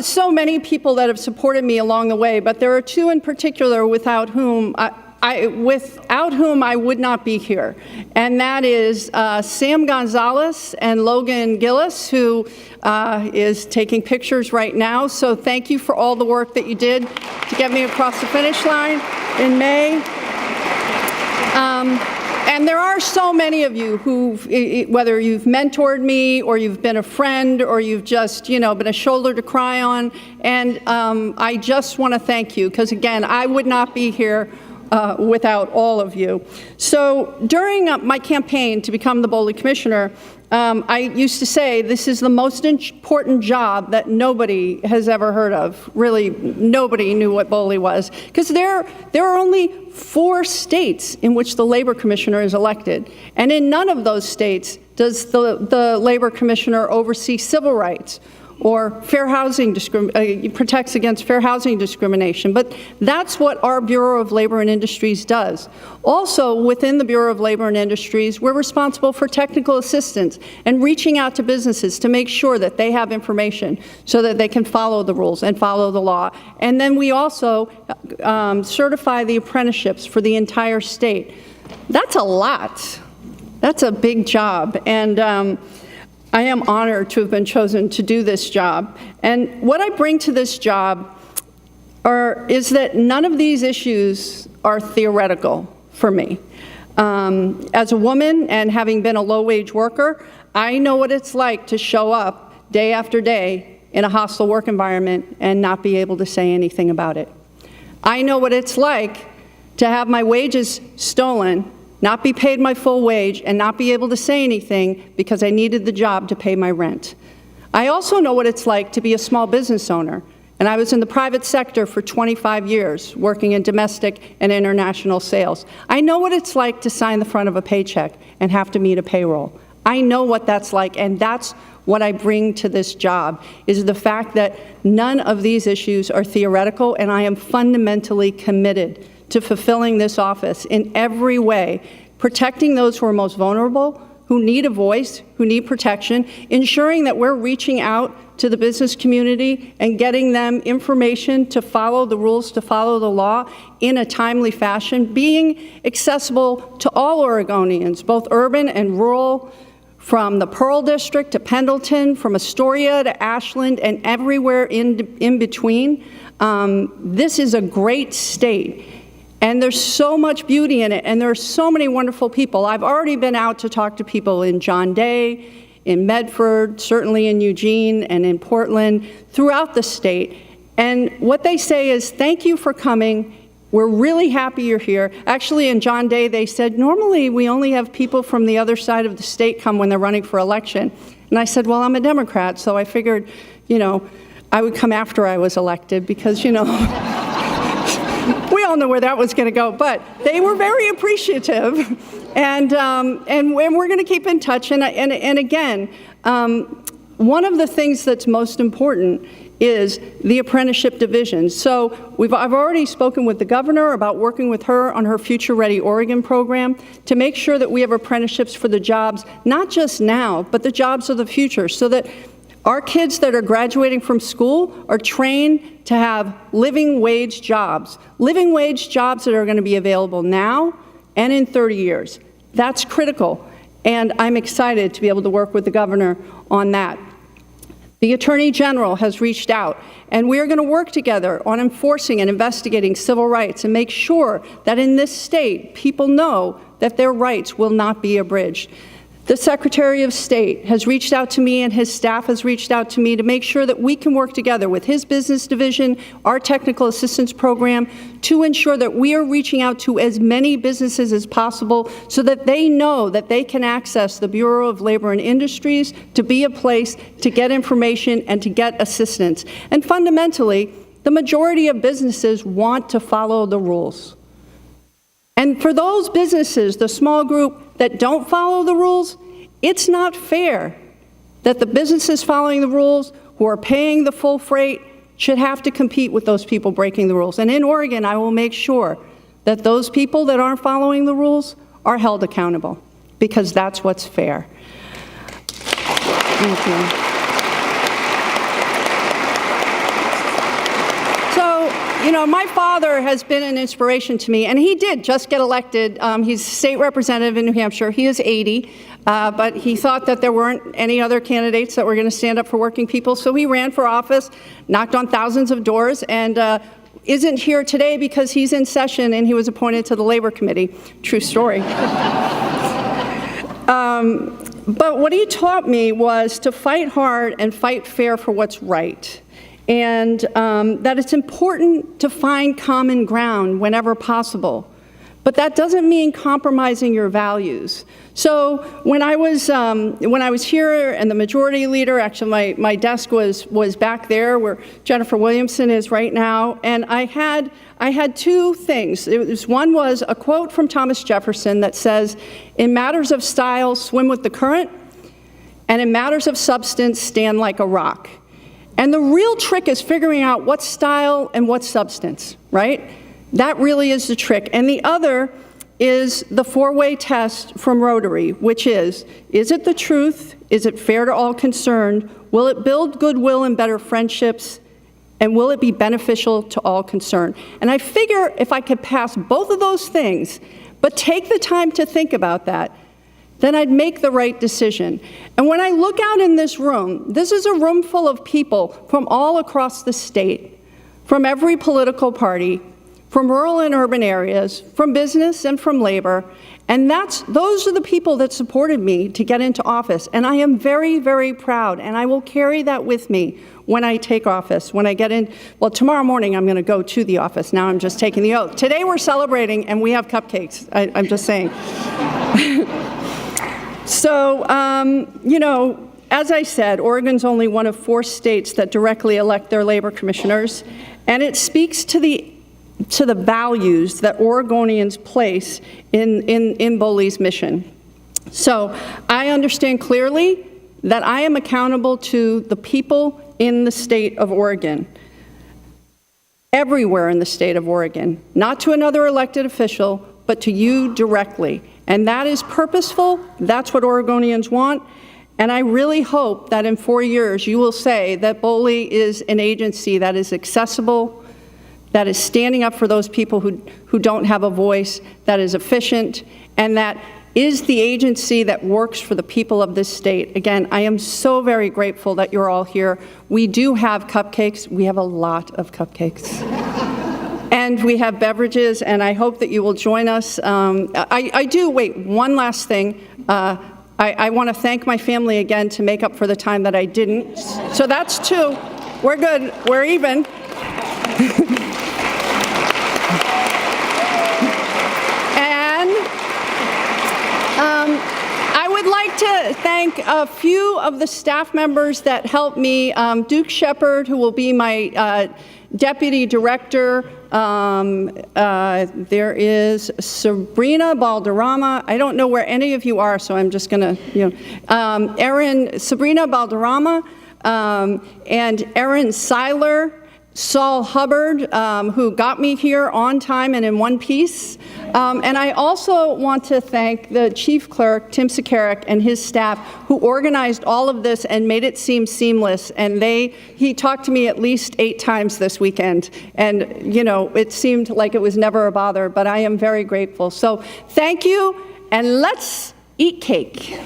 so many people that have supported me along the way, but there are two in particular without whom I would not be here, and that is Sam Gonzalez and Logan Gillis, who is taking pictures right now. So thank you for all the work that you did to get me across the finish line in May. And there are so many of you who, whether you've mentored me or you've been a friend or you've just, been a shoulder to cry on, and I just want to thank you, because again, I would not be here without all of you. So during my campaign to become the BOLI commissioner, I used to say this is the most important job that nobody has ever heard of. Really, nobody knew what BOLI was, because there are only 4 states in which the labor commissioner is elected, and in none of those states does the labor commissioner oversee civil rights or fair housing protects against fair housing discrimination. But that's what our Bureau of Labor and Industries does. Also, within the Bureau of Labor and Industries, we're responsible for technical assistance and reaching out to businesses to make sure that they have information so that they can follow the rules and follow the law. And then we also certify the apprenticeships for the entire state. That's a lot. That's a big job. And I am honored to have been chosen to do this job. And what I bring to this job is that none of these issues are theoretical for me. As a woman and having been a low-wage worker, I know what it's like to show up day after day in a hostile work environment and not be able to say anything about it. I know what it's like to have my wages stolen, not be paid my full wage, and not be able to say anything because I needed the job to pay my rent. I also know what it's like to be a small business owner, and I was in the private sector for 25 years, working in domestic and international sales. I know what it's like to sign the front of a paycheck and have to meet a payroll. I know what that's like, and that's what I bring to this job, is the fact that none of these issues are theoretical, and I am fundamentally committed to fulfilling this office in every way, protecting those who are most vulnerable, who need a voice, who need protection, ensuring that we're reaching out to the business community and getting them information to follow the rules, to follow the law in a timely fashion, being accessible to all Oregonians, both urban and rural, from the Pearl District to Pendleton, from Astoria to Ashland, and everywhere in between. This is a great state. And there's so much beauty in it, and there are so many wonderful people. I've already been out to talk to people in John Day, in Medford, certainly in Eugene, and in Portland, throughout the state. And what they say is, thank you for coming. We're really happy you're here. Actually, in John Day, they said, normally we only have people from the other side of the state come when they're running for election. And I said, well, I'm a Democrat, so I figured, I would come after I was elected because, we all know where that was going to go, but they were very appreciative, and we're going to keep in touch. And again, one of the things that's most important is the apprenticeship division. So I've already spoken with the governor about working with her on her Future Ready Oregon program to make sure that we have apprenticeships for the jobs, not just now, but the jobs of the future, so that our kids that are graduating from school are trained to have living wage jobs that are going to be available now and in 30 years. That's critical, and I'm excited to be able to work with the governor on that. The Attorney General has reached out, and we are going to work together on enforcing and investigating civil rights and make sure that in this state, people know that their rights will not be abridged. The Secretary of State has reached out to me, and his staff has reached out to me to make sure that we can work together with his business division, our technical assistance program, to ensure that we are reaching out to as many businesses as possible so that they know that they can access the Bureau of Labor and Industries to be a place to get information and to get assistance. And fundamentally, the majority of businesses want to follow the rules. And for those businesses, the small group that don't follow the rules, it's not fair that the businesses following the rules, who are paying the full freight, should have to compete with those people breaking the rules. And in Oregon, I will make sure that those people that aren't following the rules are held accountable, because that's what's fair. Thank you. my father has been an inspiration to me, and he did just get elected. He's state representative in New Hampshire. He is 80, but he thought that there weren't any other candidates that were going to stand up for working people, so he ran for office, knocked on thousands of doors, and isn't here today because he's in session and he was appointed to the Labor Committee. True story. But what he taught me was to fight hard and fight fair for what's right. And that it's important to find common ground whenever possible. But that doesn't mean compromising your values. So when I was here and the majority leader, actually my desk was back there where Jennifer Williamson is right now, and I had two things. One was a quote from Thomas Jefferson that says, "In matters of style, swim with the current, and in matters of substance, stand like a rock." And the real trick is figuring out what's style and what's substance, right? That really is the trick. And the other is the four-way test from Rotary, which is it the truth? Is it fair to all concerned? Will it build goodwill and better friendships? And will it be beneficial to all concerned? And I figure if I could pass both of those things, but take the time to think about that, then I'd make the right decision. And when I look out in this room, this is a room full of people from all across the state, from every political party, from rural and urban areas, from business and from labor, and those are the people that supported me to get into office. And I am very, very proud, and I will carry that with me when I take office, when I get in. Well, tomorrow morning I'm going to go to the office. Now I'm just taking the oath. Today we're celebrating, and we have cupcakes. I'm just saying. So, as I said, Oregon's only one of 4 states that directly elect their labor commissioners, and it speaks to the values that Oregonians place in BOLI's mission. So I understand clearly that I am accountable to the people in the state of Oregon, everywhere in the state of Oregon, not to another elected official, but to you directly. And that is purposeful. That's what Oregonians want. And I really hope that in 4 years you will say that BOLI is an agency that is accessible, that is standing up for those people who don't have a voice, that is efficient, and that is the agency that works for the people of this state. Again, I am so very grateful that you're all here. We do have cupcakes. We have a lot of cupcakes. And we have beverages, and I hope that you will join us. Wait, one last thing. I want to thank my family again to make up for the time that I didn't. So that's 2. We're good. We're even. I would like to thank a few of the staff members that helped me. Duke Shepard, who will be my deputy director. There is Sabrina Balderrama. I don't know where any of you are, so I'm just going to, Sabrina Balderrama, and Erin Seiler, Saul Hubbard, who got me here on time and in one piece. And I also want to thank the chief clerk, Tim Sakarik, and his staff, who organized all of this and made it seem seamless. And he talked to me at least 8 times this weekend. And, it seemed like it was never a bother, but I am very grateful. So thank you, and let's eat cake.